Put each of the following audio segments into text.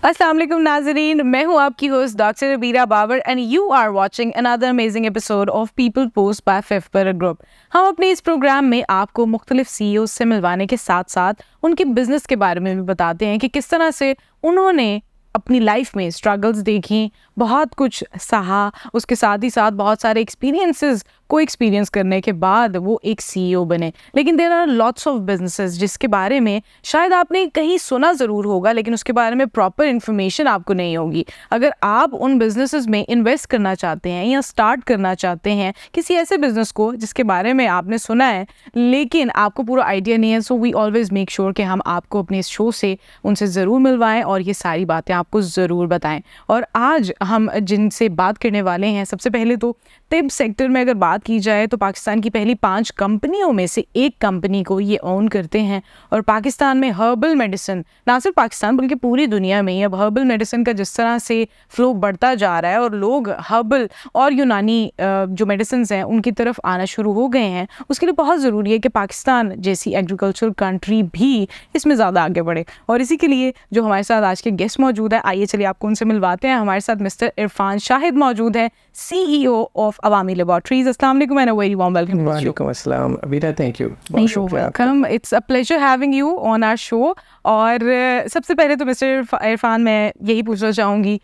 अस्सलाम वालेकुम नाज़रीन, मैं हूँ आपकी host doctor Rabira Babar and you are watching another amazing episode of people post by फिफ्पर ग्रुप। हम अपने इस प्रोग्राम में आपको मुख्तलिफ सीईओ से मिलवाने के साथ साथ उनके बिजनेस के बारे में भी बताते हैं कि किस तरह से उन्होंने अपनी लाइफ में स्ट्रगल्स देखी, बहुत कुछ सहा, उसके साथ ही साथ बहुत सारे एक्सपीरियंसेस को एक्सपीरियंस करने के बाद वो एक सीईओ बने। लेकिन there are lots of businesses जिसके बारे में शायद आपने कहीं सुना ज़रूर होगा, लेकिन उसके बारे में प्रॉपर इन्फॉर्मेशन आपको नहीं होगी। अगर आप उन बिजनेसेस में इन्वेस्ट करना चाहते हैं या स्टार्ट करना चाहते हैं किसी ऐसे बिजनेस को जिसके बारे में आपने सुना है लेकिन आपको पूरा आइडिया नहीं है, so we always make sure कि हम आपको अपने इस शो से उनसे ज़रूर मिलवाएं और ये सारी बातें आपको ज़रूर बताएं। और आज हम जिनसे बात करने वाले हैं, सबसे पहले तो तिब सेक्टर में अगर बात की जाए तो पाकिस्तान की पहली 5 कंपनियों में से एक कंपनी को ये ओन करते हैं। और पाकिस्तान में हर्बल मेडिसिन, ना सिर्फ पाकिस्तान बल्कि पूरी दुनिया में ही अब हर्बल मेडिसिन का जिस तरह से फ्लो बढ़ता जा रहा है और लोग हर्बल और यूनानी जो मेडिसिन हैं उनकी तरफ आना शुरू हो गए हैं, उसके लिए बहुत ज़रूरी है कि पाकिस्तान जैसी एग्रीकल्चरल कंट्री भी इसमें ज़्यादा आगे बढ़े। और इसी के लिए जो हमारे साथ आज के गेस्ट मौजूद है, आइए चलिए आपको उनसे मिलवाते हैं। हमारे साथ मिस्टर इरफान शाहिद मौजूद है, CEO ऑफ अवामी लेबॉर्ट्रीज। अस्सलाम वालेकुम and a very warm welcome. वालेकुम अस्सलाम Abeera, thank you. Welcome, it's a pleasure having you on our show. और सबसे पहले तो मिस्टर इरफान मैं यही पूछना चाहूँगी,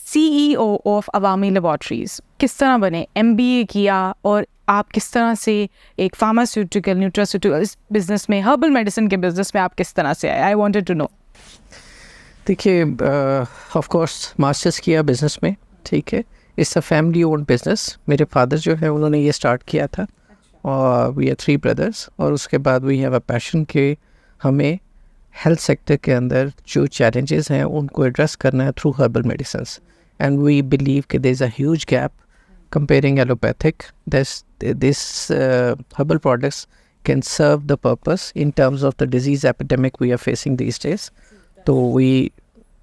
CEO ऑफ अवामी लेबॉर्ट्रीज किस तरह बने? MBA किया और आप किस तरह से एक फार्मास्यूटिकल न्यूट्रास्यूटिकल इस बिजनेस में, हर्बल मेडिसिन के बिजनेस में आप किस तरह से आए? I wanted to know. देखिए, ऑफ कोर्स मास्टर्स किया बिज़नेस में, ठीक है। It's a family owned business. मेरे फादर जो है उन्होंने ये स्टार्ट किया था और वी आर 3 ब्रदर्स। और उसके बाद वी हैव अ पैशन कि हमें हेल्थ सेक्टर के अंदर जो चैलेंजेस हैं उनको एड्रेस करना है through herbal medicines. And we believe कि there is a huge gap comparing allopathic. This herbal products can serve the purpose in terms of the disease epidemic we are facing these days. So we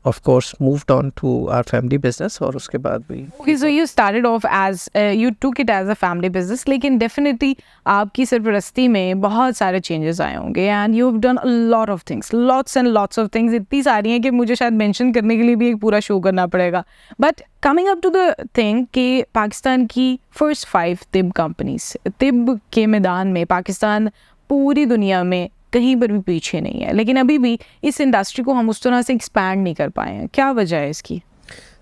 of course moved on to our family business और उसके बाद भी Okay, so you started off as you took it as a family business, लेकिन definitely आपकी सरपरस्ती में बहुत सारे changes आए होंगे and you've done a lot of things, lots and lots of things, इतनी सारी हैं कि मुझे शायद mention करने के लिए भी एक पूरा शो करना पड़ेगा। But coming up to the thing कि पाकिस्तान की first 5 तिब companies, तिब के मैदान में पाकिस्तान पूरी दुनिया में कहीं पर भी पीछे नहीं है, लेकिन अभी भी इस इंडस्ट्री को हम उस तरह से एक्सपैंड नहीं कर पाए हैं। क्या वजह है इसकी?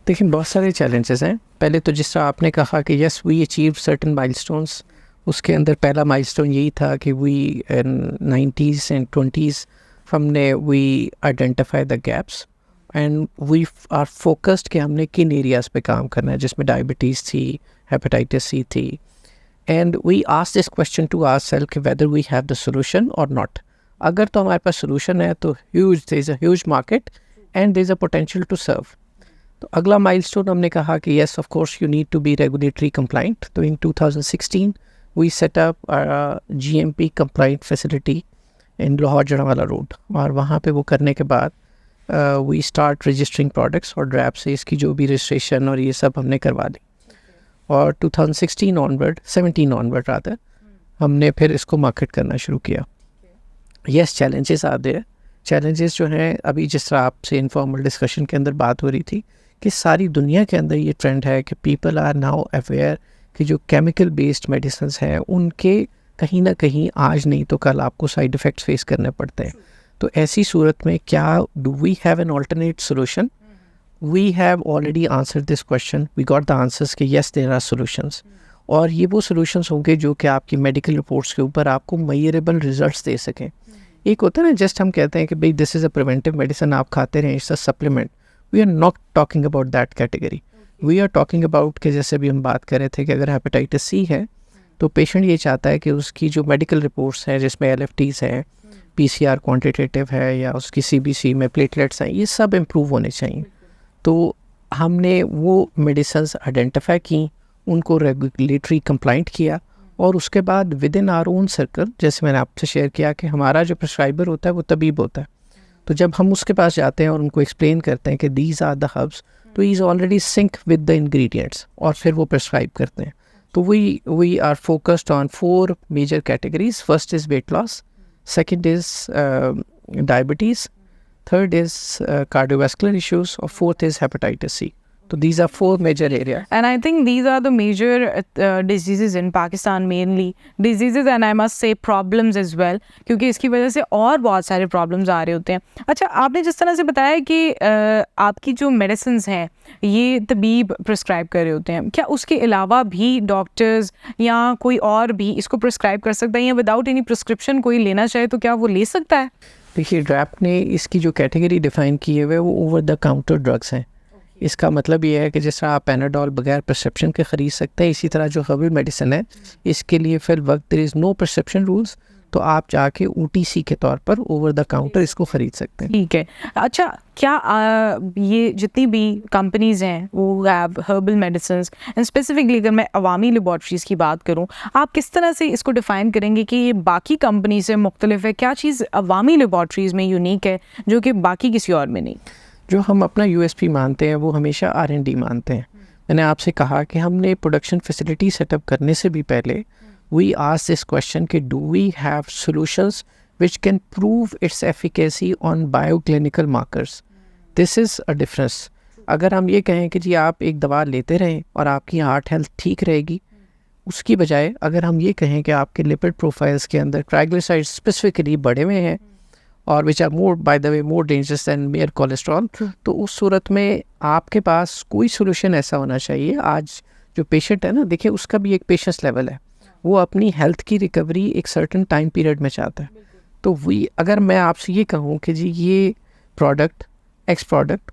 देखिए, बहुत सारे चैलेंजेस हैं। पहले तो जिस तरह आपने कहा कि yes we achieve certain milestones, उसके अंदर पहला माइलस्टोन यही था कि we in 90s and 20s हमने we identify the gaps and we are focused कि हमने किन एरियाज़ पे काम करना है, जिसमें डायबिटीज़ थी, हेपेटाइटिस सी थी। And we asked this question to ourselves कि whether we have the solution or not. अगर तो हमारे पास सोल्यूशन है तो there is a huge market and there is a potential to serve. तो अगला माइलस्टोन हमने कहा कि yes of course you need to be regulatory compliant. तो in 2016 we set up GMP compliant facility in Lahore Jaranwala road. और वहाँ पे वो करने के बाद वी स्टार्ट रजिस्टरिंग प्रोडक्ट्स और ड्रैप से इसकी जो भी रजिस्ट्रेशन और ये सब हमने करवा ली। और 2016 ऑनवर्ड 17 ऑनवर्ड रादर हमने फिर इसको मार्केट करना शुरू किया। यस, चैलेंजेस आ रहे हैं। चैलेंजेस जो हैं, अभी जिस तरह आपसे इनफॉर्मल डिस्कशन के अंदर बात हो रही थी कि सारी दुनिया के अंदर ये ट्रेंड है कि पीपल आर नाउ अवेयर कि जो केमिकल बेस्ड मेडिसिन हैं उनके कहीं ना कहीं आज नहीं तो कल आपको साइड इफ़ेक्ट्स फेस करने पड़ते हैं। तो ऐसी सूरत में क्या do we have an alternate solution? We have already answer this question, we got the answers कि येस देयर आर सोल्यूशंस। और ये वो सोल्यूशंस होंगे जो कि आपकी मेडिकल रिपोर्ट्स के ऊपर आपको मेजरेबल रिजल्ट्स दे सकें। एक होता है ना, जस्ट हम कहते हैं कि भाई this is a preventive medicine, आप खाते रहें, it's a supplement. We are not talking about that category. We are talking about कि जैसे अभी हम बात कर रहे थे कि अगर हेपेटाइटिस सी है तो पेशेंट ये चाहता है कि उसकी जो मेडिकल रिपोर्ट्स हैं जिसमें LFTs हैं, PCR क्वान्टिटेटिव है या उसकी CBC में प्लेटलेट्स हैं, ये सब इम्प्रूव होने चाहिए। तो हमने वो मेडिसिन्स आइडेंटिफाई की, उनको रेगुलेटरी कंप्लाइंट किया और उसके बाद with in our own circle, जैसे मैंने आपसे शेयर किया कि हमारा जो प्रिस्क्राइबर होता है वो तबीब होता है। तो जब हम उसके पास जाते हैं और उनको एक्सप्लेन करते हैं कि दीज आर द हर्ब्स, तो he is already sync with the ingredients और फिर वो प्रिस्क्राइब करते हैं। तो we are focused on 4 major categories. First is weight loss, second is diabetes, third is cardiovascular issues, or fourth is hepatitis C. So these are 4 major areas. And I think these are the major diseases in Pakistan, mainly diseases and I must say problems as well, क्योंकि इसकी वजह से और बहुत सारे problems आ रहे होते हैं. अच्छा, आपने जिस तरह से बताया कि आपकी जो medicines हैं ये तबीब prescribe कर रहे होते हैं, क्या उसके अलावा भी डॉक्टर्स या कोई और भी इसको prescribe कर सकता है या विदाउट एनी प्रिस्क्रिप्शन कोई लेना चाहे तो क्या वो ले सकता है? देखिए, ड्रैप ने इसकी जो कैटेगरी डिफाइन की है वो ओवर द काउंटर ड्रग्स हैं. इसका मतलब ये है कि जिस तरह आप पैनाडोल बगैर प्रिस्क्रिप्शन के ख़रीद सकते हैं, इसी तरह जो हर्बल मेडिसिन है इसके लिए फिर वक्त there is no prescription rules, तो आप जाके OTC के तौर पर ओवर द काउंटर इसको ख़रीद सकते हैं. ठीक है. अच्छा, क्या ये जितनी भी कंपनीज़ हैं वो have herbal medicines and specifically अगर मैं अवामी लेबॉर्ट्रीज़ की बात करूं, आप किस तरह से इसको डिफ़ाइन करेंगे कि ये बाकी कंपनी से मुख्तलिफ है? क्या चीज़ अवामी लेबॉर्ट्रीज़ में यूनिक है जो कि बाकी किसी और में नहीं? जो हम अपना USP मानते हैं वो हमेशा R&D मानते हैं. मैंने आपसे कहा कि हमने प्रोडक्शन फैसिलिटी सेटअप करने से भी पहले वी आस्क दिस क्वेश्चन कि do we have solutions which can prove its efficacy on bioclinical markers. This is a difference. अगर हम ये कहें कि जी आप एक दवा लेते रहें और आपकी हार्ट हेल्थ ठीक रहेगी, उसकी बजाय अगर हम ये कहें कि आपके लिपिड प्रोफाइल्स के अंदर ट्राइग्लिसराइड्स स्पेसिफिकली बढ़े हुए हैं और which are more by the way more dangerous than mere cholesterol, तो उस सूरत में आपके पास कोई सोल्यूशन ऐसा होना चाहिए. आज जो पेशेंट है ना, देखिए उसका भी एक पेशेंस लेवल है, वो अपनी हेल्थ की रिकवरी एक सर्टन टाइम पीरियड में चाहता है. तो वही अगर मैं आपसे ये कहूँ कि जी ये प्रोडक्ट एक्स प्रोडक्ट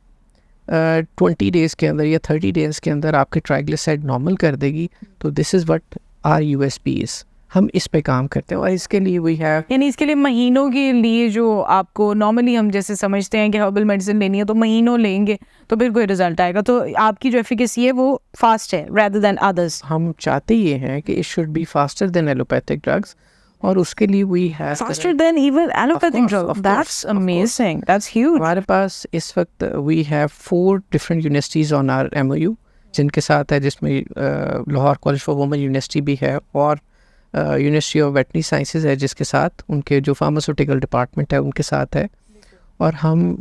20 डेज़ के अंदर या 30 डेज़ के अंदर आपके ट्राइग्लिसराइड नॉर्मल कर देगी, तो this is what our USP is. हम इस पे काम करते हैं और इसके लिए वी हैव, यानी इसके लिए महीनों के लिए जो आपको नॉर्मली हम जैसे समझते हैं कि हर्बल मेडिसिन लेनी है तो महीनों लेंगे तो फिर कोई रिजल्ट आएगा, तो आपकी जो एफिकेसी है वो फास्ट है rather than others. हम चाहते ये हैं कि it should be faster than allopathic drugs, और उसके लिए we have Faster than even allopathic course, drug. of That's course, of amazing. That's huge. हमारे पास इस वक्त we have 4 different universities on our MOU जिनके साथ है, जिसमें Lahore college for women university भी है और यूनिवर्सिटी ऑफ वेटनरी साइंसेज है जिसके साथ उनके जो फार्मास्यूटिकल डिपार्टमेंट है उनके साथ है. और हम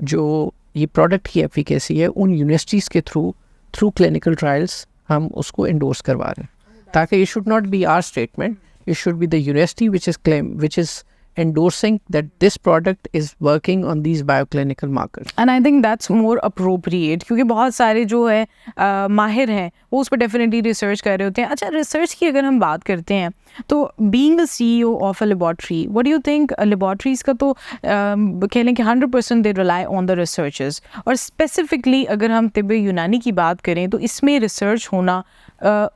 जो ये प्रोडक्ट की एफिकेसी है उन यूनिवर्सिटीज़ के थ्रू क्लिनिकल ट्रायल्स हम उसको इंडोर्स करवा रहे हैं, ताकि ये should not be our statement, it should be the university which is endorsing that this product is working on these bioclinical markers. And I think that's more appropriate क्योंकि बहुत सारे जो है माहिर हैं वो उस पर डेफिनेटली रिसर्च कर रहे होते हैं. अच्छा, रिसर्च की अगर हम बात करते हैं तो being a CEO of a laboratory, what do you think? laboratories का तो कह लें कि 100% they rely on the researchers, और specifically अगर हम तिब्बे यूनानी की बात करें तो इसमें रिसर्च होना,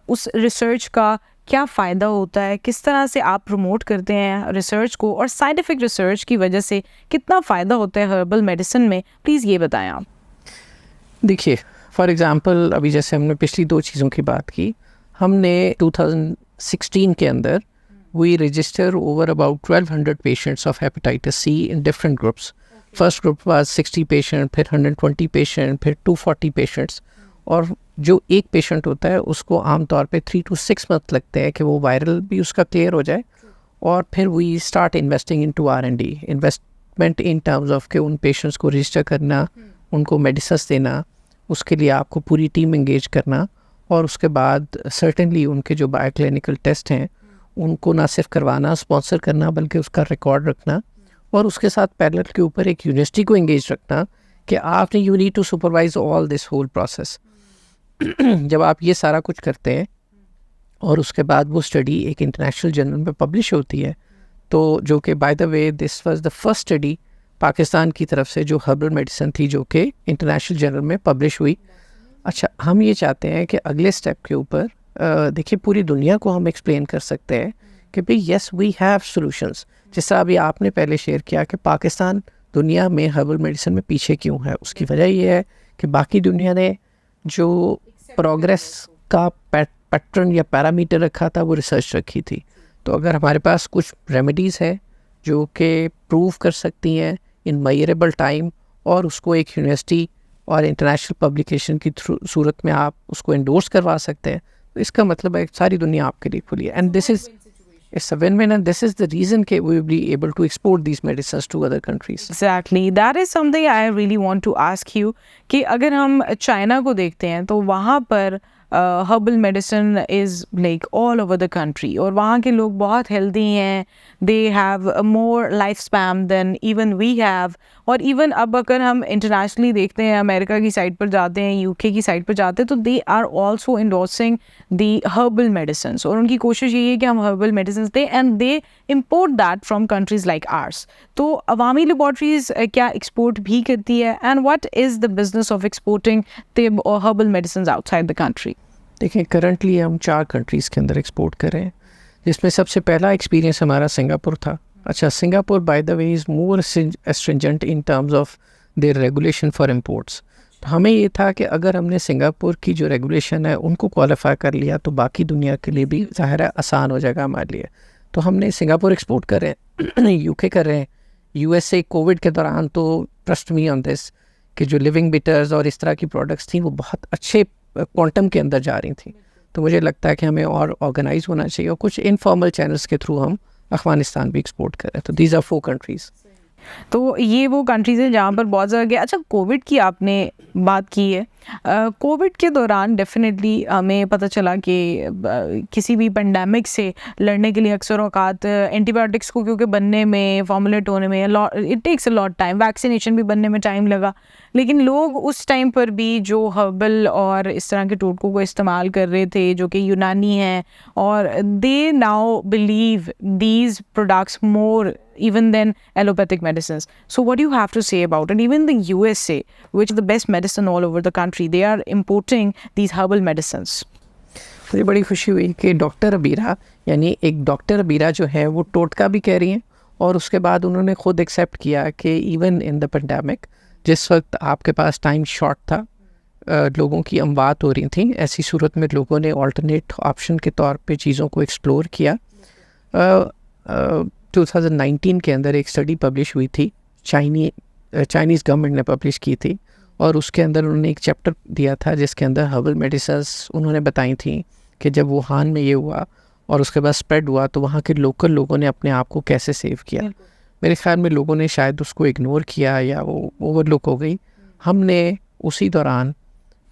उस रिसर्च का क्या फ़ायदा होता है, किस तरह से आप प्रमोट करते हैं रिसर्च को, और साइंटिफिक रिसर्च की वजह से कितना फ़ायदा होता है हर्बल मेडिसिन में, प्लीज़ ये बताएं आप. देखिए, फॉर एग्ज़ाम्पल अभी जैसे हमने पिछली 2 चीज़ों की बात की, हमने 2016 के अंदर we register over about 1200 patients of hepatitis C in different groups. First group was 60 patient, फिर 120 पेशेंट, फिर 240 पेशेंट्स. और जो एक पेशेंट होता है उसको आमतौर पे 3 to 6 मंथ लगते हैं कि वो वायरल भी उसका क्लियर हो जाए, और फिर we start investing into R&D, investment in terms of के उन पेशेंट्स को रजिस्टर करना, उनको मेडिसिन्स देना, उसके लिए आपको पूरी टीम एंगेज करना, और उसके बाद सर्टेनली उनके जो बायोक्लिनिकल टेस्ट हैं उनको ना सिर्फ करवाना, स्पॉन्सर करना, बल्कि उसका रिकॉर्ड रखना, और उसके साथ पैरेलल के ऊपर एक यूनिवर्सिटी को एंगेज रखना कि आपने you need to supervise all this whole process. जब आप ये सारा कुछ करते हैं और उसके बाद वो स्टडी एक इंटरनेशनल जर्नल में पब्लिश होती है, तो जो कि bye the way this was the first study Pakistan की तरफ से जो हर्बल मेडिसिन थी जो कि इंटरनेशनल जर्नल में पब्लिश हुई. अच्छा, हम ये चाहते हैं कि अगले स्टेप के ऊपर देखिए पूरी दुनिया को हम एक्सप्लेन कर सकते हैं कि भाई यस वी हैव सॉल्यूशंस. जिस तरह अभी आपने पहले शेयर किया कि पाकिस्तान दुनिया में हर्बल मेडिसिन में पीछे क्यों है, उसकी वजह ये है कि बाकी दुनिया ने जो प्रोग्रेस का पैटर्न या पैरामीटर रखा था वो रिसर्च रखी थी. तो अगर हमारे पास कुछ रेमेडीज़ हैं जो कि प्रूव कर सकती हैं इन मेजरेबल टाइम, और उसको एक यूनिवर्सिटी और इंटरनेशनल पब्लिकेशन की सूरत में आप उसको एंडोर्स करवा सकते हैं, तो इसका मतलब है सारी दुनिया आपके लिए खुली है. And this is It's a win-win, and this is the reason that we will be able to export these medicines to other countries. Exactly. That is something I really want to ask you कि अगर हम China को देखते हैं तो वहाँ पर herbal medicine is like all over the country और वहाँ के लोग बहुत हेल्दी हैं, they have more life span than even we have. और इवन अब अगर हम इंटरनेशनली देखते हैं, अमेरिका की साइड पर जाते हैं, यूके की साइड पर जाते हैं, तो they are also endorsing the herbal medicine और उनकी कोशिश यही है कि हम हर्बल मेडिसिन दें and they import that from countries like ours. तो अवामी लेबॉर्ट्रीज क्या एक्सपोर्ट भी करती है and what is the business of exporting the herbal medicine outside the country? देखिए, करंटली हम 4 कंट्रीज़ के अंदर एक्सपोर्ट कर रहे हैं, जिसमें सबसे पहला एक्सपीरियंस हमारा सिंगापुर था. अच्छा, Singapore bye the way is more stringent in terms of their regulation for imports. तो हमें ये था कि अगर हमने सिंगापुर की जो रेगुलेशन है उनको क्वालिफाई कर लिया तो बाकी दुनिया के लिए भी ज़ाहिर है आसान हो जाएगा हमारे लिए. तो हमने सिंगापुर एक्सपोर्ट कर रहे हैं, यूके कर रहे हैं, यूएसए. कोविड के दौरान तो ट्रस्ट मी ऑन दिस कि जो लिविंग बिटर्स और इस तरह की प्रोडक्ट्स थी वो बहुत अच्छे क्वांटम के अंदर जा रही थी. तो मुझे लगता है कि हमें और ऑर्गेनाइज होना चाहिए और कुछ इनफॉर्मल चैनल्स के थ्रू हम अफगानिस्तान भी एक्सपोर्ट कर रहे हैं. तो दीज आर 4 कंट्रीज़. तो ये वो कंट्रीज़ हैं जहाँ पर बहुत ज़्यादा. अच्छा, कोविड की आपने बात की है. कोविड के दौरान डेफिनेटली हमें पता चला कि किसी भी पेंडेमिक से लड़ने के लिए अक्सर औकात एंटीबायोटिक्स को क्योंकि बनने में, फॉर्मुलेट होने में it takes a lot time. Vaccination भी बनने में टाइम लगा, लेकिन लोग उस टाइम पर भी जो हर्बल और इस तरह के टोटकों को इस्तेमाल कर रहे थे जो कि यूनानी हैं, और they now believe these products more even than allopathic medicines. So what do you have to say about it? Even the USA, which is the best medicine all over the country, they are importing these herbal medicines. मुझे बड़ी खुशी हुई कि doctor Abira, यानी एक doctor Abira जो है वो टोटका भी कह रही हैं और उसके बाद उन्होंने खुद एक्सेप्ट किया कि इवन इन द पेंडेमिक जिस वक्त आपके पास टाइम शॉर्ट था, लोगों की अमवात हो रही थी, ऐसी सूरत में लोगों ने ऑल्टरनेट ऑप्शन के तौर पे चीज़ों को एक्सप्लोर किया. 2019 के अंदर एक स्टडी पब्लिश हुई थी, चाइनीज़ गवर्नमेंट ने पब्लिश की थी, और उसके अंदर उन्होंने एक चैप्टर दिया था जिसके अंदर हर्बल मेडिसिन्स उन्होंने बताई थी कि जब वुहान में ये हुआ और उसके बाद स्प्रेड हुआ तो वहाँ के लोकल लोगों ने अपने आप को कैसे सेव किया. मेरे ख्याल में लोगों ने शायद उसको इग्नोर किया या वो ओवरलुक हो गई. हमने उसी दौरान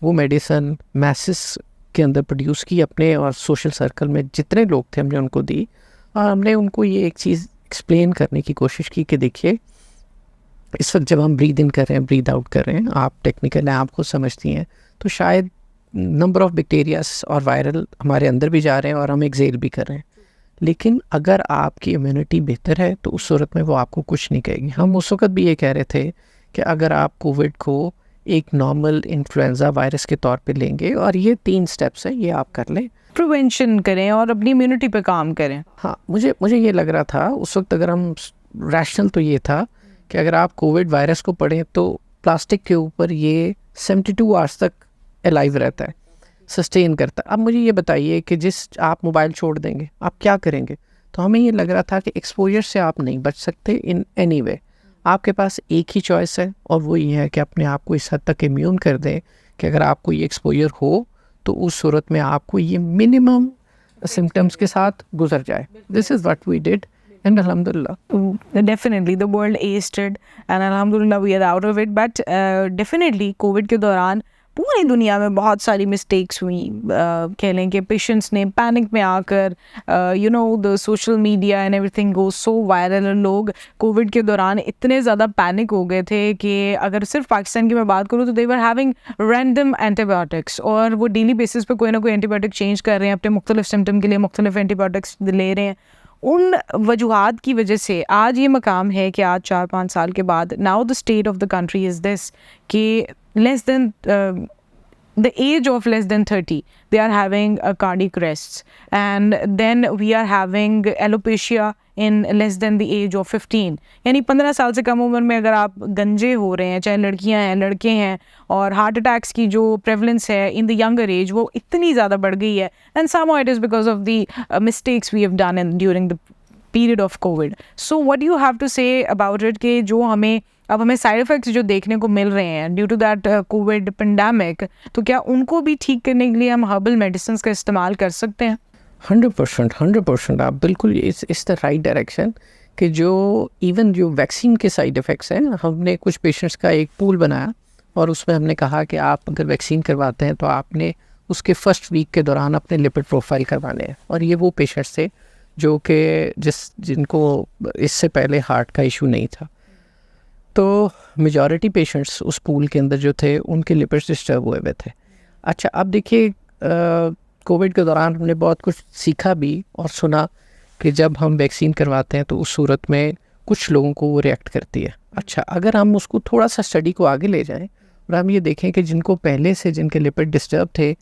वो मेडिसन मैसेस के अंदर प्रोड्यूस की अपने और सोशल सर्कल में जितने लोग थे हमने उनको दी, और हमने उनको ये एक चीज़ एक्सप्लेन करने की कोशिश की कि देखिए इस वक्त जब हम ब्रीद इन कर रहे हैं, ब्रीद आउट कर रहे हैं, आप टेक्निकल हैं, आपको समझती हैं, तो शायद नंबर ऑफ़ बैक्टीरियास और वायरल हमारे अंदर भी जा रहे हैं और हम एक्सेल भी कर रहे हैं, लेकिन अगर आपकी इम्यूनिटी बेहतर है तो उस सूरत में वो आपको कुछ नहीं कहेगी. हम उस वक्त भी ये कह रहे थे कि अगर आप कोविड को एक नॉर्मल इन्फ्लुएंजा वायरस के तौर पे लेंगे और ये 3 स्टेप्स हैं, ये आप कर लें, प्रिवेंशन करें और अपनी इम्यूनिटी पे काम करें. हाँ, मुझे ये लग रहा था उस वक्त, अगर हम रैशनल तो ये था कि अगर आप कोविड वायरस को पढ़ें तो प्लास्टिक के ऊपर ये 72 आवर्स तक अलाइव रहता है, सस्टेन करता है. अब मुझे ये बताइए कि जिस आप मोबाइल छोड़ देंगे आप क्या करेंगे? तो हमें ये लग रहा था कि एक्सपोजर से आप नहीं बच सकते इन एनी वे. आपके पास एक ही चॉइस है और वो ये है कि अपने आप को इस हद तक इम्यून कर दें कि अगर आपको ये एक्सपोजर हो तो उस सूरत में आपको ये मिनिमम सिम्टम्स के साथ गुजर जाए. This is what we did and alhamdulillah. Definitely the world aced it and alhamdulillah we are out of it, but definitely COVID के दौरान पूरी दुनिया में बहुत सारी मिस्टेक्स हुई. कह लें कि पेशेंट्स ने पैनिक में आकर you know the social media and everything go so viral. लोग कोविड के दौरान इतने ज़्यादा पैनिक हो गए थे कि अगर सिर्फ पाकिस्तान की मैं बात करूँ तो दे वर हैविंग रैंडम एंटीबायोटिक्स, और वो डेली बेसिस पे कोई ना कोई एंटीबायोटिक चेंज कर रहे हैं, अपने मुख्तलिफ सिम्टम के लिए मुख्तलिफ एंटीबायोटिक्स ले रहे हैं. उन वजूहात की वजह से आज ये मकाम है कि आज 4-5 साल के बाद now the state of the country is this कि less than the age of less than 30 they are having a cardiac arrests, and then we are having alopecia in less than the age of 15. यानी 15 साल से कम उम्र में अगर आप गंजे हो रहे हैं, चाहे लड़कियां हैं लड़के हैं, और हार्ट अटैक्स की जो प्रेवलेंस है इन द यंगर एज वो इतनी ज़्यादा बढ़ गई है, and somehow it is because of the mistakes we have done during the period of COVID. So what do you have to say about it कि जो हमें साइड इफ़ेक्ट्स जो देखने को मिल रहे हैं due to that Covid pandemic, तो क्या उनको भी ठीक करने के लिए हम हर्बल मेडिसिन का इस्तेमाल कर सकते हैं? 100% आप बिल्कुल इस द राइट डायरेक्शन कि जो इवन जो वैक्सीन के साइड इफ़ेक्ट्स हैं, हमने कुछ पेशेंट्स का एक पूल बनाया और उसमें हमने कहा कि आप अगर वैक्सीन करवाते हैं तो आपने उसके फर्स्ट वीक के दौरान अपने लिपिड प्रोफाइल करवाने हैं। और ये वो पेशेंट्स थे जो कि जिनको इससे पहले हार्ट का इशू नहीं था। तो मेजॉरिटी पेशेंट्स उस पूल के अंदर जो थे उनके लिपिड्स डिस्टर्ब हुए हुए थे। अच्छा, अब देखिए कोविड के दौरान हमने बहुत कुछ सीखा भी और सुना कि जब हम वैक्सीन करवाते हैं तो उस सूरत में कुछ लोगों को वो रिएक्ट करती है। अच्छा, अगर हम उसको थोड़ा सा स्टडी को आगे ले जाएं और हम ये देखें कि जिनको पहले से जिनके लिपिड डिस्टर्ब थे,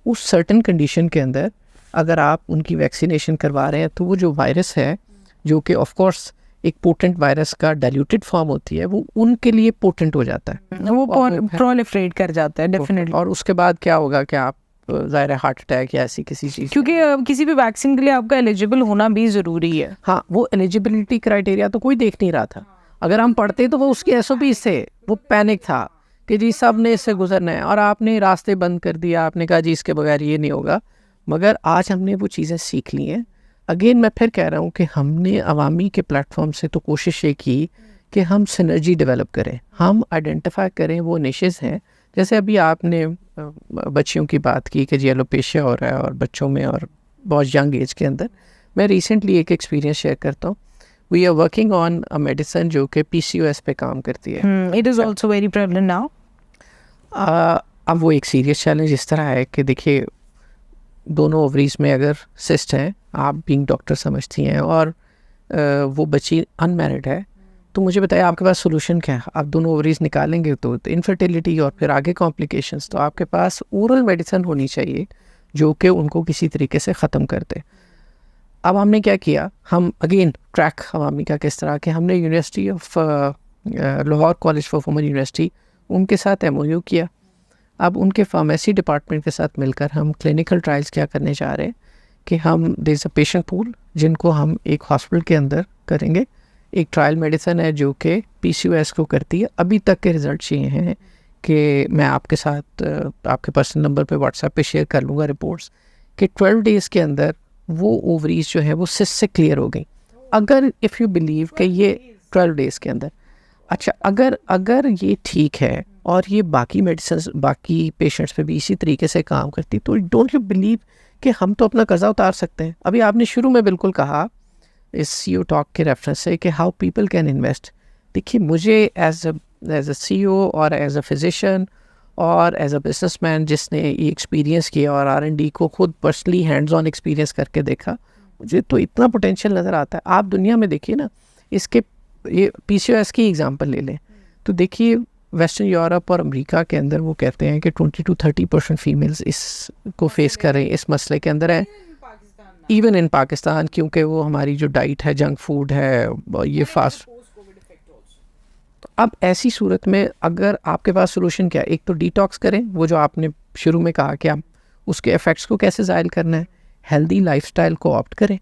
उस सर्टन कंडीशन के अंदर अगर आप उनकी वैक्सीनेशन करवा रहे हैं तो वो जो वायरस है, जो कि ऑफ कोर्स एक पोटेंट वायरस का डाइल्यूटेड फॉर्म होती है, वो उनके लिए पोटेंट हो जाता है, वो प्रोलिफरेट कर जाता है डेफिनेटली। और उसके बाद क्या होगा कि आप ज़ाहिर है हार्ट अटैक या ऐसी किसी चीज़, क्योंकि किसी भी वैक्सीन के लिए आपका एलिजिबल होना भी ज़रूरी है। हाँ, वो एलिजिबिलिटी क्राइटेरिया तो कोई देख नहीं रहा था। अगर हम पढ़ते तो वो उसके SOP से वो पैनिक था कि जी सब ने इससे गुजरना है और आपने रास्ते बंद कर दिया, आपने कहा जी इसके बगैर ये नहीं होगा। मगर आज हमने वो चीज़ें सीख ली हैं। अगेन मैं फिर कह रहा हूँ कि हमने अवामी के प्लेटफॉर्म से तो कोशिश ये की कि हम सिनर्जी डेवलप करें, हम आइडेंटिफाई करें वो निशेज़ हैं। जैसे अभी आपने बच्चियों की बात की कि जी एलोपेशिया हो रहा है और बच्चों में और बहुत यंग एज के अंदर। मैं रिसेंटली एक एक्सपीरियंस शेयर करता हूँ। We are working on a medicine जो कि PCOS पे काम करती है। It is also very prevalent now. अब वो एक सीरियस चैलेंज इस तरह है कि देखिए, दोनों ओवरीज में अगर सिस्ट हैं, आप बीइंग डॉक्टर समझती हैं, और वो बच्ची अनमैरिड है, तो मुझे बताइए आपके पास सोल्यूशन क्या है? आप दोनों ओवरीज निकालेंगे तो इनफर्टिलिटी और फिर आगे कॉम्प्लिकेशंस। तो आपके पास ओरल मेडिसिन होनी चाहिए जो कि उनको किसी तरीके से ख़त्म कर दे। अब हमने क्या किया, हम अगेन ट्रैक अवामी का किस तरह के, हमने university of Lahore college for women university, उनके साथ MOU किया। अब उनके फार्मेसी डिपार्टमेंट के साथ मिलकर हम क्लिनिकल ट्रायल्स क्या करने जा रहे हैं कि हम there is a patient pool जिनको हम एक हॉस्पिटल के अंदर करेंगे। एक ट्रायल मेडिसिन है जो कि PCOS को करती है। अभी तक के रिजल्ट ये हैं कि मैं आपके साथ आपके पर्सनल नंबर पे WhatsApp पे शेयर कर लूँगा रिपोर्ट्स, कि 12 डेज़ के अंदर वो ओवरीज जो है वो सिस्ट से क्लियर हो गई। अगर इफ़ यू बिलीव कि ये 12 डेज़ के अंदर, अच्छा अगर ये ठीक है और ये बाकी मेडिसिन बाकी पेशेंट्स पे भी इसी तरीके से काम करती, तो डोंट यू बिलीव कि हम तो अपना कर्जा उतार सकते हैं। अभी आपने शुरू में बिल्कुल कहा इस CEO टॉक के रेफरेंस से कि हाउ पीपल कैन इन्वेस्ट। देखिए, मुझे एज अ CEO और एज अ फिजिशियन और एज अ बिजनेसमैन जिसने ये एक्सपीरियंस किया और R&D को खुद पर्सनली हैंड्स ऑन एक्सपीरियंस करके देखा, मुझे तो इतना पोटेंशियल नज़र आता है। आप दुनिया में देखिए ना, इसके ये PCOS की एग्जांपल ले लें तो देखिए, वेस्टर्न यूरोप और अमेरिका के अंदर वो कहते हैं कि 20 to 30% फीमेल्स इसको फेस कर रहे हैं, इस मसले के अंदर है। इवन इन पाकिस्तान, क्योंकि वो हमारी जो डाइट है, जंक फूड है, ये फास्ट। तो अब ऐसी सूरत में अगर आपके पास सोल्यूशन क्या है, एक तो डिटॉक्स करें, वो जो आपने शुरू में कहा कि आप उसके इफ़ेक्ट्स को कैसे ज़ायल करना है, हेल्दी लाइफस्टाइल को ऑप्ट करें,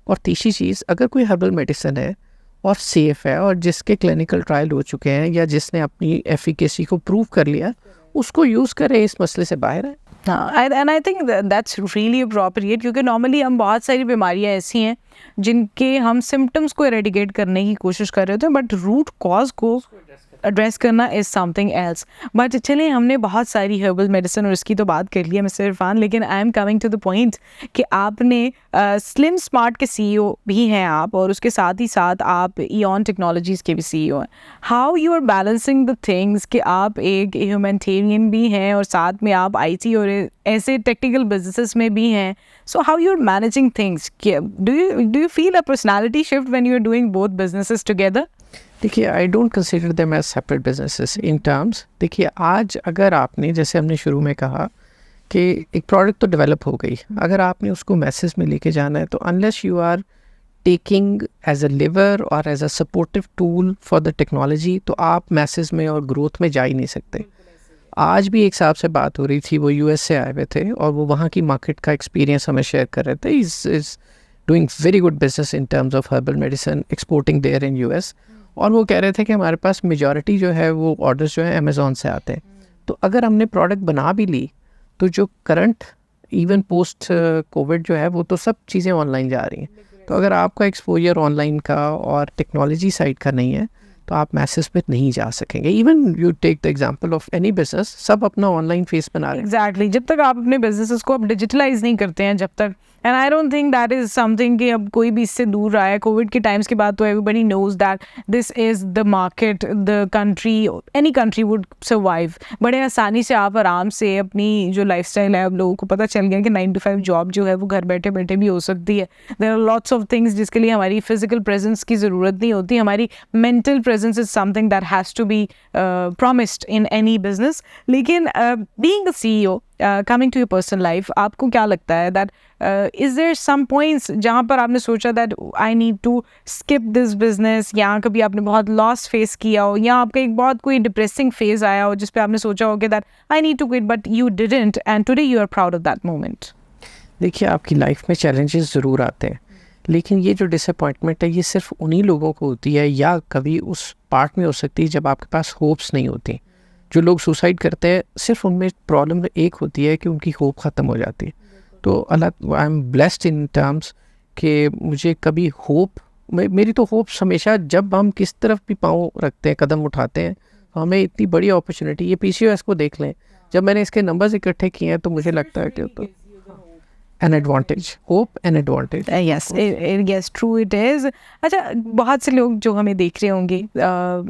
और तीसरी चीज़, अगर कोई हर्बल मेडिसिन है और सेफ़ है और जिसके क्लिनिकल ट्रायल हो चुके हैं या जिसने अपनी एफिकेसी को प्रूव कर लिया, उसको यूज़ करें, इस मसले से बाहर है। And I think that's really appropriate, क्योंकि नॉर्मली हम बहुत सारी बीमारियां ऐसी हैं जिनके हम सिम्टम्स को एरेडिकेट करने की कोशिश कर रहे होते हैं, बट रूट कॉज को एड्रेस करना इज़ समथिंग एल्स। बट चलिए, हमने बहुत सारी हर्बल मेडिसिन और इसकी तो बात कर ली है मिस्टर इरफान, लेकिन I am coming to the point कि आपने स्लिम स्मार्ट के CEO भी हैं आप, और उसके साथ ही साथ आप ईऑन टेक्नोलॉजीज़ के भी CEO हैं। How you are balancing the things कि आप एक ह्यूमैनिटेरियन भी हैं और साथ में आप IT और ऐसे टेक्निकल बिजनेसेस में भी हैं। So how you are managing things? Do you feel a personality shift when you are doing both businesses together? देखिए, I don't consider them as separate businesses in terms. देखिए, आज अगर आपने, जैसे हमने शुरू में कहा कि एक प्रोडक्ट तो डेवलप हो गई, अगर आपने उसको मैसेज में लेके जाना है, तो unless you are taking as a lever or as a supportive tool for the technology, तो आप मैसेज में और ग्रोथ में जा ही नहीं सकते। आज भी एक साहब से बात हो रही थी, वो US से आए हुए थे और वो वहाँ की मार्केट का एक्सपीरियंस हमें शेयर कर रहे थे। Is doing very good business in terms of herbal medicine, exporting there in US। और वो कह रहे थे कि हमारे पास मेजॉरिटी जो है वो ऑर्डर्स जो है अमेज़ॉन से आते हैं। तो अगर हमने प्रोडक्ट बना भी ली, तो जो करंट इवन पोस्ट कोविड जो है वो तो सब चीज़ें ऑनलाइन जा रही हैं। तो अगर आपका एक्सपोजर ऑनलाइन का और टेक्नोलॉजी साइड का नहीं है तो आप मैसेज पे नहीं जा सकेंगे। Even you take the example of any business, सब अपना ऑनलाइन फेस बना रहे हैं। एग्जैक्टली जब तक आप अपने बिजनेसेस को आप डिजिटलाइज नहीं करते हैं, जब तक, and I don't think that is something कि अब कोई भी इससे दूर रहा है। कोविड के टाइम्स के बाद तो everybody knows that this is the market, the country, any country would survive. बड़े आसानी से आप आराम से अपनी जो लाइफस्टाइल है, अब लोगों को पता चल गया कि 9 to 5 जॉब जो है वो घर बैठे बैठे भी हो सकती है। There are lots of things जिसके लिए हमारी फिजिकल प्रेजेंस की ज़रूरत नहीं होती। हमारी mental presence is something that has to be promised in any business. लेकिन being a CEO, coming to your personal life, आपको क्या लगता है that is there some points जहाँ पर आपने सोचा that I need to skip this business, या कभी आपने बहुत लॉस फेस किया हो, या आपका एक बहुत कोई डिप्रेसिंग फेज आया हो जिस पे आपने सोचा हो कि that I need to quit but you didn't and today you are proud of that moment? देखिए, आपकी लाइफ में चैलेंजेस ज़रूर आते हैं, लेकिन ये जो डिसअपॉइंटमेंट है ये सिर्फ उन्हीं लोगों को होती है, या कभी उस पार्ट में हो सकती है जब आपके पास होप्स नहीं होती। जो लोग सुसाइड करते हैं सिर्फ उनमें प्रॉब्लम एक होती है कि उनकी होप ख़त्म हो जाती है। तो Allah, I am blessed in terms कि मुझे कभी होप, मेरी तो होप्स हमेशा, जब हम किस तरफ भी पाँव रखते हैं, कदम उठाते हैं, तो हमें इतनी बड़ी अपॉर्चुनिटी, ये PCOS को देख लें, जब मैंने इसके नंबर्स इकट्ठे किए हैं तो मुझे लगता है कि तो an advantage, hope and advantage. Yes, true it is. अच्छा, बहुत से लोग जो हमें देख रहे होंगे,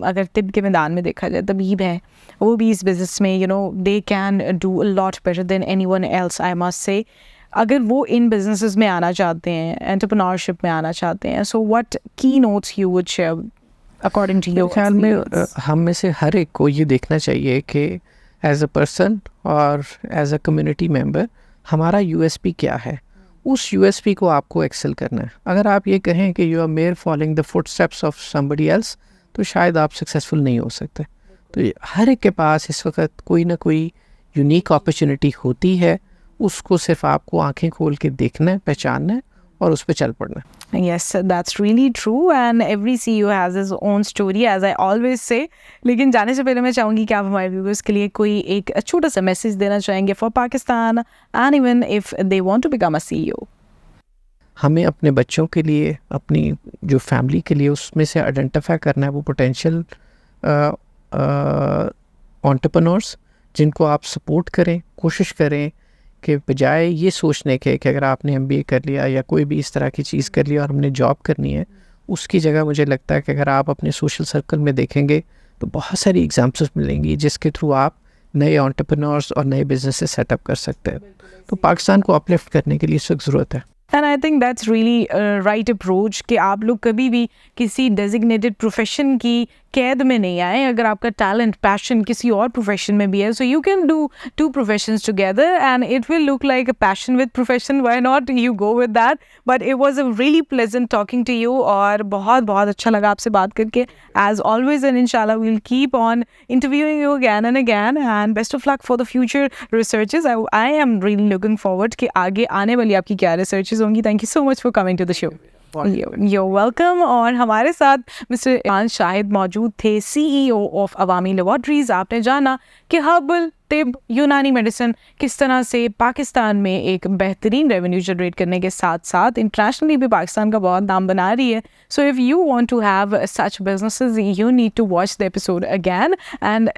अगर तिब के मैदान में देखा जाए, तबीब है, वो भी इस बिजनेस में they can do a lot better than anyone else, I must say. अगर वो इन बिजनेसेस में आना चाहते हैं, एंटरप्रेन्योरशिप में आना चाहते हैं, so what keynotes you would share according to your ख्याल में हम में से हर एक को ये देखना चाहिए कि एज अ पर्सन और एज अ कम्युनिटी मेंबर हमारा USP क्या है, उस USP को आपको एक्सेल करना है। अगर आप ये कहें कि you are mere following the footsteps of somebody else, तो शायद आप सक्सेसफुल नहीं हो सकते। तो हर एक के पास इस वक्त कोई ना कोई यूनिक अपॉर्चुनिटी होती है, उसको सिर्फ आपको आंखें खोल के देखना है, पहचानना है और उस पर चल पड़ना है। Yes, that's really true, and every CEO has his own story, as I always say. लेकिन जाने से पहले मैं चाहूँगी कि आप हमारे व्यूअर्स के लिए कोई एक छोटा सा मैसेज देना चाहेंगे for Pakistan, and even if they want to become a CEO. हमें अपने बच्चों के लिए, अपनी जो फैमिली के लिए, उसमें से आइडेंटिफाई करना है वो पोटेंशियल एंटरप्रेन्योर्स जिनको आप सपोर्ट करें, कोशिश करें कि बजाय ये सोचने के कि अगर आपने MBA कर लिया या कोई भी इस तरह की चीज़ कर लिया और हमने जॉब करनी है, उसकी जगह मुझे लगता है कि अगर आप अपने सोशल सर्कल में देखेंगे तो बहुत सारी एग्जाम्पल्स मिलेंगी जिसके थ्रू आप नए एंटरप्रेन्योर्स और नए बिजनेसेस सेटअप कर सकते हैं। तो पाकिस्तान को अपलिफ्ट करने के लिए इस वक्त ज़रूरत है। And I think that's really right approach कि आप लोग कभी भी किसी डेजिग्नेटेड प्रोफेशन की कैद में नहीं आए। अगर आपका टैलेंट, पैशन किसी और प्रोफेशन में भी है, so you can do 2 professions together and it will look like a passion with profession, why not you go with that. But it was a really pleasant talking to you, और बहुत बहुत अच्छा लगा आपसे बात करके एज ऑलवेज, एंड इंशाल्लाह we will keep on interviewing you again and again, and best of luck for the future researches. I am really looking forward कि आगे आने वाली आपकी क्या रिसर्चेस होंगी। Thank you so much for coming to the show. You're welcome। और हमारे साथ मिस्टर इरफान शाहिद मौजूद थे, CEO ऑफ अवामी लेबॉर्ट्रीज। आपने जाना कि हर्बल, तिब, यूनानी मेडिसिन किस तरह से पाकिस्तान में एक बेहतरीन रेवेन्यू जनरेट करने के साथ साथ इंटरनेशनली भी पाकिस्तान का बहुत नाम बना रही है। So if you want to have such businesses, you need to watch the episode again and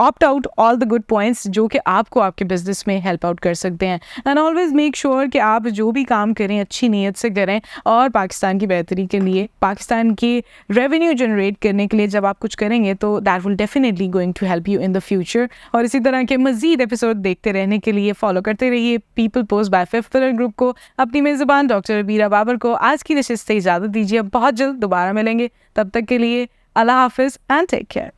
opt out all the good points जो कि आपको आपके बिजनेस में हेल्प आउट कर सकते हैं। एंड ऑलवेज मेक श्योर कि आप जो भी काम करें अच्छी नीयत से करें, और पाकिस्तान की बेहतरी के लिए, पाकिस्तान के रेवेन्यू जनरेट करने के लिए जब आप कुछ करेंगे तो that will definitely going to help you in the future. और इसी तरह के मजीद एपिसोड देखते रहने के लिए फॉलो करते रहिए people post by fifth pillar group को। अपनी मेज़बान डॉक्टर रबीरा बाबर को आज की नशिस्त से इजाज़त दीजिए। बहुत जल्द दोबारा मिलेंगे, तब तक के लिए अल्लाह हाफिज़ एंड टेक केयर।